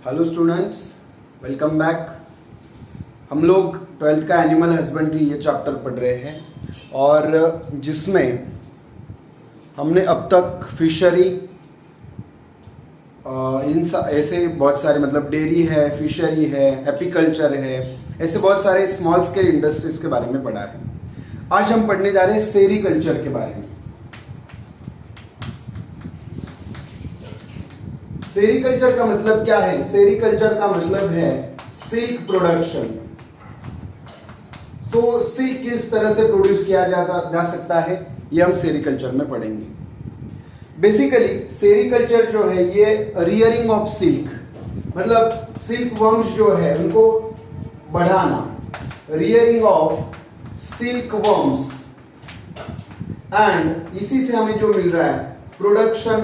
Hello students, welcome back. हम लोग 12th का एनिमल हस्बेंड्री ये चैप्टर पढ़ रहे हैं और जिसमें हमने अब तक फिशरी ऐसे बहुत सारे मतलब डेयरी है, फिशरी है, एपीकल्चर है, ऐसे बहुत सारे स्मॉल स्केल इंडस्ट्रीज के बारे में पढ़ा है। आज हम पढ़ने जा रहे हैं सेरीकल्चर के बारे में। सेरीकल्चर का मतलब क्या है? सेरीकल्चर का मतलब है सिल्क प्रोडक्शन। तो सिल्क किस तरह से प्रोड्यूस किया जा सकता है, ये हम सेरीकल्चर में पढ़ेंगे। बेसिकली सेरीकल्चर जो है ये रियरिंग ऑफ सिल्क, मतलब सिल्क वर्म्स जो है उनको बढ़ाना, rearing of silk worms, and इसी से हमें जो मिल रहा है प्रोडक्शन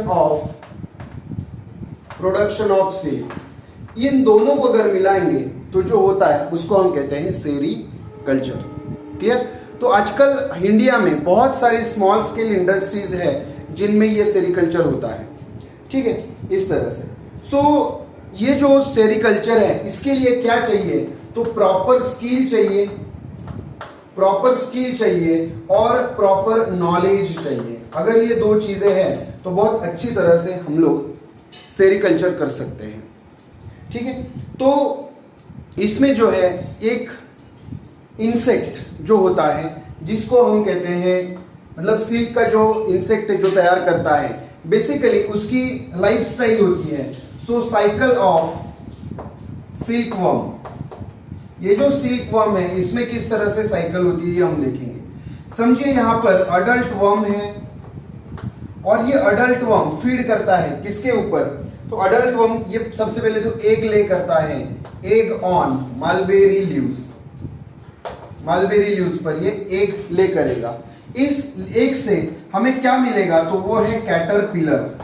ऑफ सिल्क। इन दोनों को अगर मिलाएंगे तो जो होता है उसको हम कहते हैं सेरीकल्चर। क्लियर? तो आजकल इंडिया में बहुत सारी स्मॉल स्केल इंडस्ट्रीज है जिनमें ये सेरीकल्चर होता है। ठीक है, इस तरह से। सो ये जो सेरीकल्चर है इसके लिए क्या चाहिए? तो प्रॉपर स्किल चाहिए और प्रॉपर नॉलेज चाहिए। अगर ये दो चीजें हैं तो बहुत अच्छी तरह से हम लोग सेरीकल्चर कर सकते हैं। ठीक है, तो इसमें जो है एक इंसेक्ट जो होता है जिसको हम कहते हैं, मतलब सिल्क का जो इंसेक्ट जो तैयार करता है, बेसिकली उसकी लाइफ स्टाइल होती है। सो साइकिल ऑफ सिल्क वर्म, ये जो सिल्क वर्म है इसमें किस तरह से साइकिल होती है ये हम देखेंगे। समझिए यहां पर अडल्ट वर्म है और ये अडल्ट वर्म फीड करता है किसके ऊपर? तो अडल्ट वर्म ये सबसे पहले तो एग ले करता है, एग ऑन मलबेरी लीव्स पर ये एग ले करेगा। इस एग से हमें क्या मिलेगा? तो वो है कैटरपिलर।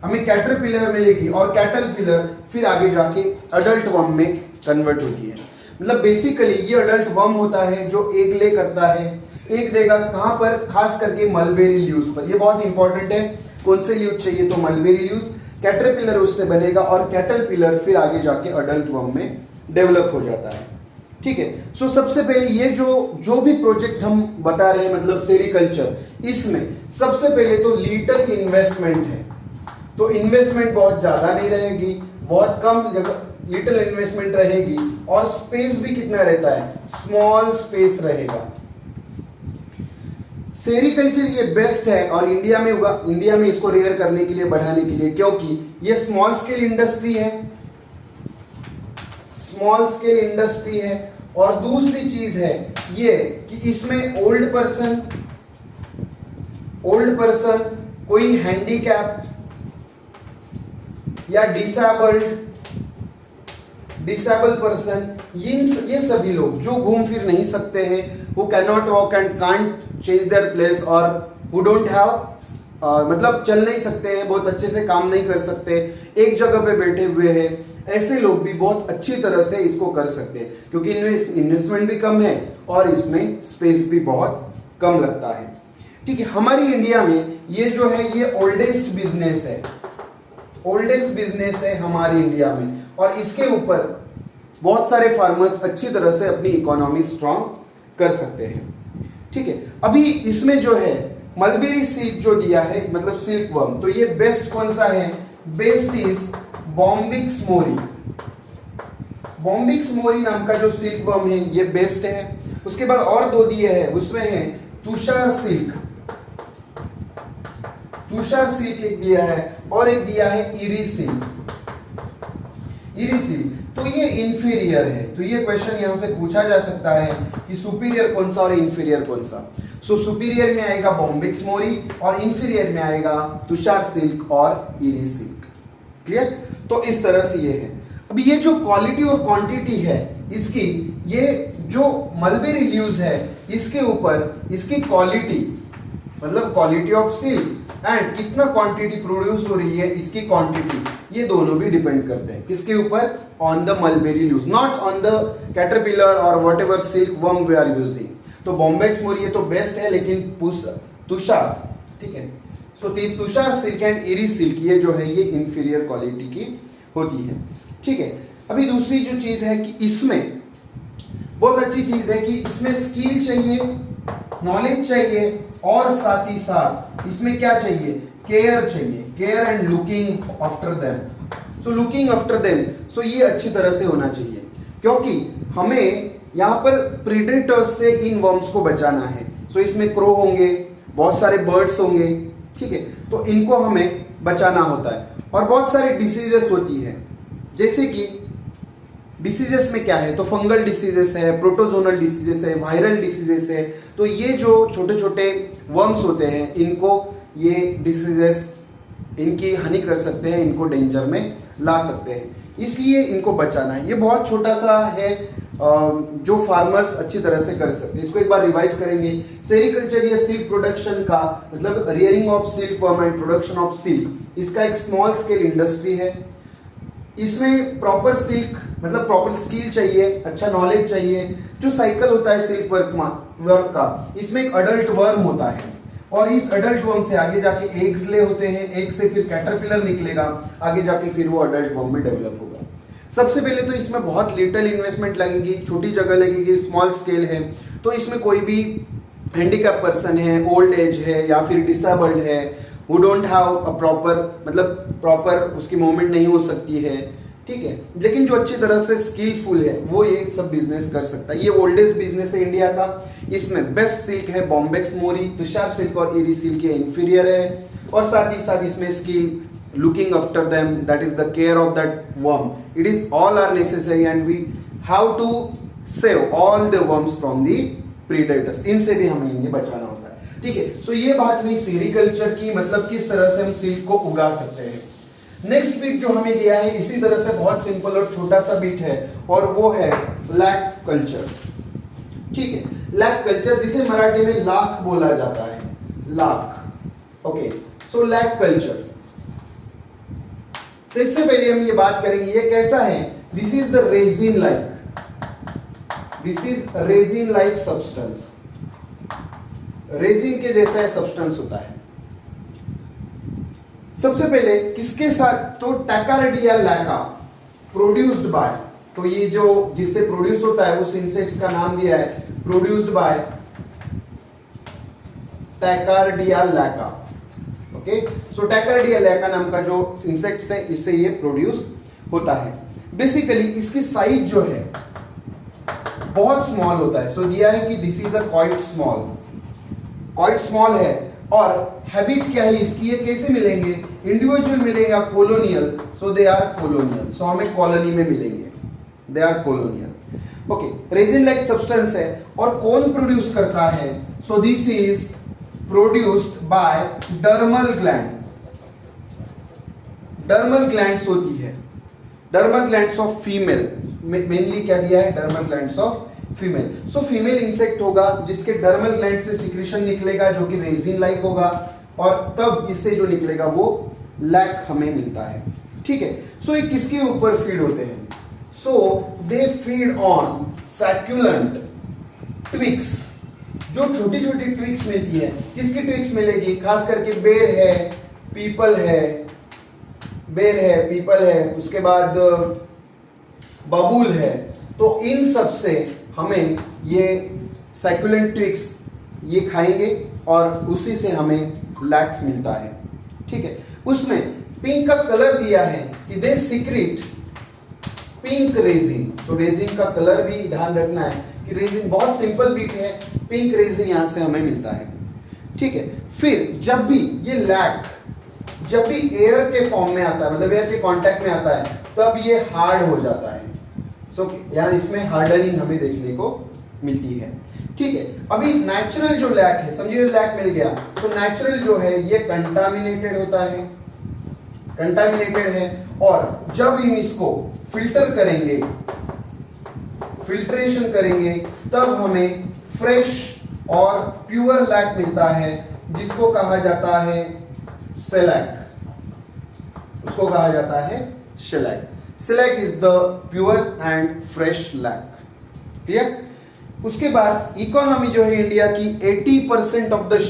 हमें कैटरपिलर मिलेगी और कैटरपिलर फिर आगे जाके अडल्ट वर्म में कन्वर्ट होती है। मतलब बेसिकली ये अडल्ट वर्म होता है जो एग ले करता है। एग देगा कहां पर? खास करके मलबेरी लीव्स पर। ये बहुत इंपॉर्टेंट है, कौन से लीव्स चाहिए? तो मलबेरी लीव्स। कैटरपिलर उससे बनेगा और कैटरपिलर फिर आगे जाके अडल्ट वर्म में डेवलप हो जाता है। ठीक है, सो सबसे पहले ये जो भी प्रोजेक्ट हम बता रहे हैं, मतलब सेरीकल्चर, इसमें सबसे पहले तो लिटिल इन्वेस्टमेंट है। तो इन्वेस्टमेंट बहुत ज्यादा नहीं रहेगी, बहुत कम लिटिल इन्वेस्टमेंट रहेगी और स्पेस भी कितना रहता है? स्मॉल स्पेस रहेगा। सेरीकल्चर ये बेस्ट है और इंडिया में इसको रेयर करने के लिए, बढ़ाने के लिए, क्योंकि ये स्मॉल स्केल इंडस्ट्री है। और दूसरी चीज है ये कि इसमें ओल्ड पर्सन, कोई हैंडीकैप या डिसेबल पर्सन, ये सभी लोग जो घूम फिर नहीं सकते हैं, who cannot walk and can't change their place, और who don't have मतलब चल नहीं सकते हैं, बहुत अच्छे से काम नहीं कर सकते, एक जगह पे बैठे हुए हैं, ऐसे लोग भी बहुत अच्छी तरह से इसको कर सकते हैं क्योंकि इन्वेस्टमेंट भी कम है और इसमें स्पेस भी बहुत कम लगता है। ठीक है, हमारी इंडिया में ये जो है ये ओल्डेस्ट बिजनेस है हमारी इंडिया में, और इसके ऊपर बहुत सारे फार्मर्स अच्छी तरह से अपनी इकोनॉमी स्ट्रांग कर सकते हैं। ठीक है, अभी इसमें जो है मलबेरी सिल्क जो दिया है, मतलब सिल्क वर्म, तो ये बेस्ट कौन सा है? बेस्ट इज बॉम्बिक्स मोरी नाम का जो सिल्क वर्म है ये बेस्ट है। उसके बाद और दो दिए हैं, उसमें है तुषार सिल्क एक दिया है और एक दिया है इरी सिल्क। तो ये इंफीरियर है। तो ये क्वेश्चन यहां से पूछा जा सकता है कि सुपीरियर कौन सा और इंफीरियर कौन सा। सो सुपीरियर में आएगा बॉम्बिक्स मोरी और इंफीरियर में आएगा तुषार सिल्क और इरी सिल्क। क्लियर? तो इस तरह से ये है। अभी ये जो क्वालिटी और क्वांटिटी है इसकी, ये जो मलबेरी लीव्स है इसके ऊपर इसकी क्वालिटी, मतलब क्वालिटी ऑफ सिल्क एंड कितना क्वांटिटी प्रोड्यूस हो रही है इसकी क्वांटिटी, ये दोनों भी डिपेंड करते हैं किसके ऊपर? On the mulberry leaves, not on the caterpillar और whatever silk worm we are using. तो बॉम्बेक्स मोरी ये तो बेस्ट है, लेकिन तुषार, ठीक है, so Tussar silk and eri silk ये जो है ये इंफीरियर क्वालिटी की होती है। ठीक है। अभी दूसरी जो चीज है कि इसमें बहुत अच्छी चीज है कि इसमें स्किल चाहिए, नॉलेज चाहिए, और साथ ही साथ इसमें क्या चाहिए, केयर चाहिए, care and looking after them. So looking after them, so ये अच्छी तरह से होना चाहिए, क्योंकि हमें यहाँ पर प्रीडेटर्स से इन वर्म्स को बचाना है। सो इसमें क्रो होंगे, बहुत सारे बर्ड्स होंगे, ठीक है, तो इनको हमें बचाना होता है। और बहुत सारे डिसीजेस होती है, जैसे कि डिसीजेस में क्या है, तो फंगल डिसीजेस है, प्रोटोजोनल डिसीजेस है, वायरल डिसीजेस है। तो ये जो छोटे छोटे वर्म्स होते हैं, इनको ये डिसीजेस इनकी हानि कर सकते हैं, इनको डेंजर में ला सकते हैं, इसलिए इनको बचाना है। ये बहुत छोटा सा है जो फार्मर्स अच्छी तरह से कर सकते हैं। इसको एक बार रिवाइज करेंगे। सेरिकल्चर या सिल्क प्रोडक्शन का मतलब rearing of silk worm and production of silk, इसका एक स्मॉल स्केल इंडस्ट्री है। इसमें प्रॉपर सिल्क मतलब प्रॉपर स्किल चाहिए, अच्छा नॉलेज चाहिए। जो साइकिल होता है सिल्क वर्क का, इसमें एक अडल्ट वर्म होता है, और इस अडल्ट वर्म से आगे जाके एग्स ले होते हैं, एग से फिर कैटरपिलर निकलेगा, आगे जाके फिर वो अडल्ट वर्म में डेवलप होगा। सबसे पहले तो इसमें बहुत लिटिल इन्वेस्टमेंट लगेगी, छोटी जगह लगेगी, स्मॉल स्केल है। तो इसमें कोई भी हैंडीकैप पर्सन है, ओल्ड एज है, या फिर डिसेबल्ड है, who don't have a proper मतलब प्रॉपर उसकी मूवमेंट नहीं हो सकती है, ठीक है, लेकिन जो अच्छी तरह से स्किलफुल है वो ये सब बिजनेस कर सकता है। ये ओल्डेस्ट बिजनेस है इंडिया का। इसमें बेस्ट सिल्क है बॉम्बेक्स मोरी, तुषार सिल्क और एरी सिल्क ये इंफीरियर है, और साथ ही साथ इसमें skill, looking after them, that is the care of that worm, it is all are necessary and we have to save all the worms from the predators. इनसे भी हमें इन्हें बचाना होता है, ठीक है। सो ये बात हुई सेरिकल्चर की, मतलब किस तरह से हम सिल्क को उगा सकते हैं। नेक्स्ट बिट जो हमें दिया है इसी तरह से बहुत सिंपल और छोटा सा बिट है, और वो है लैक कल्चर, ठीक है। लैक कल्चर जिसे मराठी में लाख बोला जाता है, लाख, ओके। सो लैक कल्चर से इससे पहले हम ये बात करेंगे ये कैसा है। This is the resin like, this is resin like substance, resin के जैसा सब्सटेंस होता है। सबसे पहले किसके साथ, तो टैकार्डिया लैका प्रोड्यूस्ड बाय, तो ये जो जिससे प्रोड्यूस होता है उस इंसेक्ट्स का नाम दिया है प्रोड्यूस्ड बाय टैकार्डिया लैका, ओके। सो टैकार्डिया लैका नाम का जो इंसेक्ट्स है इससे ये प्रोड्यूस होता है। बेसिकली इसकी साइज जो है बहुत स्मॉल होता है। सो दिया है कि this is a quite small है, और हैबिट क्या है इसकी, ये कैसे मिलेंगे, इंडिविजुअल मिलेगा, colonial, so they are colonial, so हमें कॉलोनी में मिलेंगे, they are colonial, okay. Resin like substance है, और कौन प्रोड्यूस करता है, so this is produced by dermal gland, dermal glands होती है, dermal glands of female, mainly क्या दिया है, dermal glands of female. So female insect होगा जिसके डर्मल ग्लैंड से सिक्रीशन निकलेगा जो कि रेजिन लाइक होगा, और तब इससे जो निकलेगा वो लैक हमें मिलता है, ठीक है। सो ये किसके ऊपर फीड होते हैं, सो दे फीड ऑन सैक्युलेंट ट्विक्स, जो छोटी छोटी ट्विक्स मिलती है। किसकी ट्विक्स मिलेगी, खास करके बेर है, पीपल है, बेर है, पीपल है, उसके बाद बबूल है। तो इन सब से हमें ये सैक्युलेंट ट्विक्स ये खाएंगे और उसी से हमें लैक मिलता है, ठीक है। उसमें पिंक का कलर दिया है कि दे सीक्रेट पिंक रेजिन, तो रेजिन का कलर भी ध्यान रखना है कि रेजिन बहुत सिंपल बीट है, पिंक रेजिन यहां से हमें मिलता है, ठीक है। फिर जब भी ये लैक जब भी एयर के फॉर्म में आता है, मतलब एयर के कांटेक्ट में आता है, तब ये हार्ड हो जाता है। सो यहाँ इसमें हार्डनिंग हमें देखने को मिलती है, ठीक है। अभी नेचुरल जो लैक है, समझिए लैक मिल गया, तो नेचुरल जो है ये कंटामिनेटेड होता है, कंटामिनेटेड है, और जब हम इसको फिल्टर करेंगे, फिल्ट्रेशन करेंगे, तब हमें फ्रेश और प्योर लैक मिलता है, जिसको कहा जाता है शेलैक, उसको कहा जाता है shellac. Shellac is the pure and fresh lac, ठीक। उसके बाद इकोनॉमी जो है इंडिया की 80% of the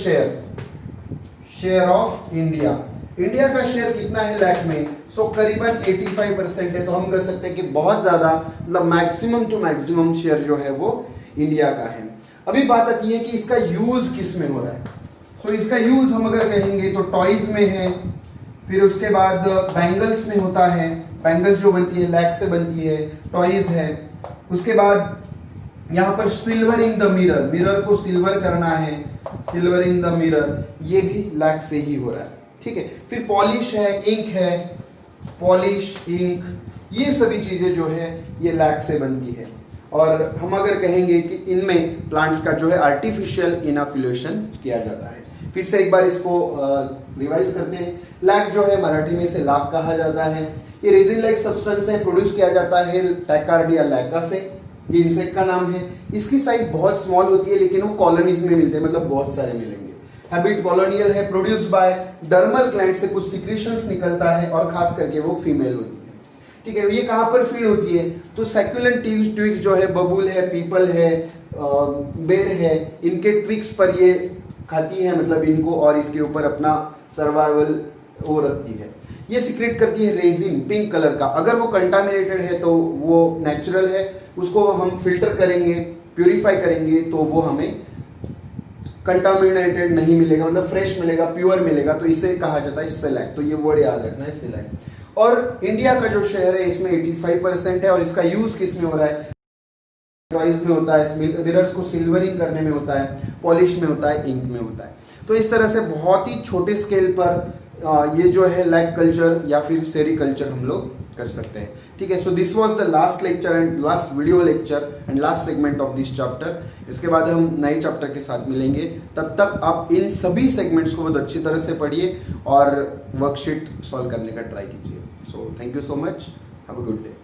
share of India India का शेयर कितना है लैक में? सो करीबन 85% है। तो हम कह सकते हैं कि बहुत ज्यादा, मतलब मैक्सिमम टू मैक्सिमम शेयर जो है वो इंडिया का है। अभी बात आती है कि इसका यूज किस में हो रहा है। सो इसका यूज हम अगर कहेंगे तो टॉयज में है, फिर उसके बाद बैंगल्स में होता है, बैंगल्स जो बनती है लैक से बनती है, टॉयज है। उसके बाद यहाँ पर सिल्वरिंग द मिरर, मिरर को सिल्वर करना है, सिल्वरिंग द मिरर, ये भी लैक से ही हो रहा है, ठीक है। फिर पॉलिश है, इंक है, पॉलिश, इंक, ये सभी चीजें जो है ये लैक से बनती है। और हम अगर कहेंगे कि इनमें प्लांट्स का जो है आर्टिफिशियल इनोकुलेशन किया जाता है। फिर से एक बार इसको रिवाइज करते हैं। लैक जो है मराठी में से लाख कहा जाता है। ये रेजिन लाइक सब्सटेंस है, प्रोड्यूस किया जाता है टैकार्डिया लैका से, ये इंसेक्ट का नाम है। इसकी साइज बहुत स्मॉल होती है लेकिन वो कॉलोनीज में मिलते हैं, मतलब बहुत सारे मिलेंगे। हैबिट कॉलोनियल है, प्रोड्यूस बाय डर्मल ग्लैंड से कुछ सिक्रीशंस निकलता है और खास करके वो फीमेल होती है, ठीक है। ये कहाँ पर फीड होती है? तो सैक्युलेंट ट्विग्स जो है, बबूल है, पीपल है, बेर है, इनके ट्विग्स पर ये खाती है, मतलब इनको, और इसके ऊपर अपना सर्वाइवल वो रखती है। ये सिक्रेट करती है रेजिन पिंक कलर का। अगर वो कंटामिनेटेड है तो वो नेचुरल है, उसको हम फिल्टर करेंगे, प्यूरिफाई करेंगे तो वो हमें कंटामिनेटेड नहीं मिलेगा, मतलब फ्रेश मिलेगा, प्योर मिलेगा। तो इसे कहा जाता है सेलेक्ट। तो ये वर्ड याद रखना है, सेलेक्ट। और इंडिया का जो शेयर है इसमें 85% है। और इसका यूज किस में हो रहा है? टॉयज में होता है, मिरर्स को सिल्वरिंग करने में होता है, पॉलिश में होता है, इंक में होता है। तो इस तरह से बहुत ही छोटे स्केल पर ये जो है लैक कल्चर या फिर सेरीकल्चर हम लोग कर सकते हैं, ठीक है। So this was the last lecture and last video lecture and last segment of this chapter. इसके बाद हम नए चैप्टर के साथ मिलेंगे। तब तक आप इन सभी सेगमेंट्स को बहुत अच्छी तरह से पढ़िए और वर्कशीट सॉल्व करने का ट्राई कीजिए। So thank you so much, have a good day.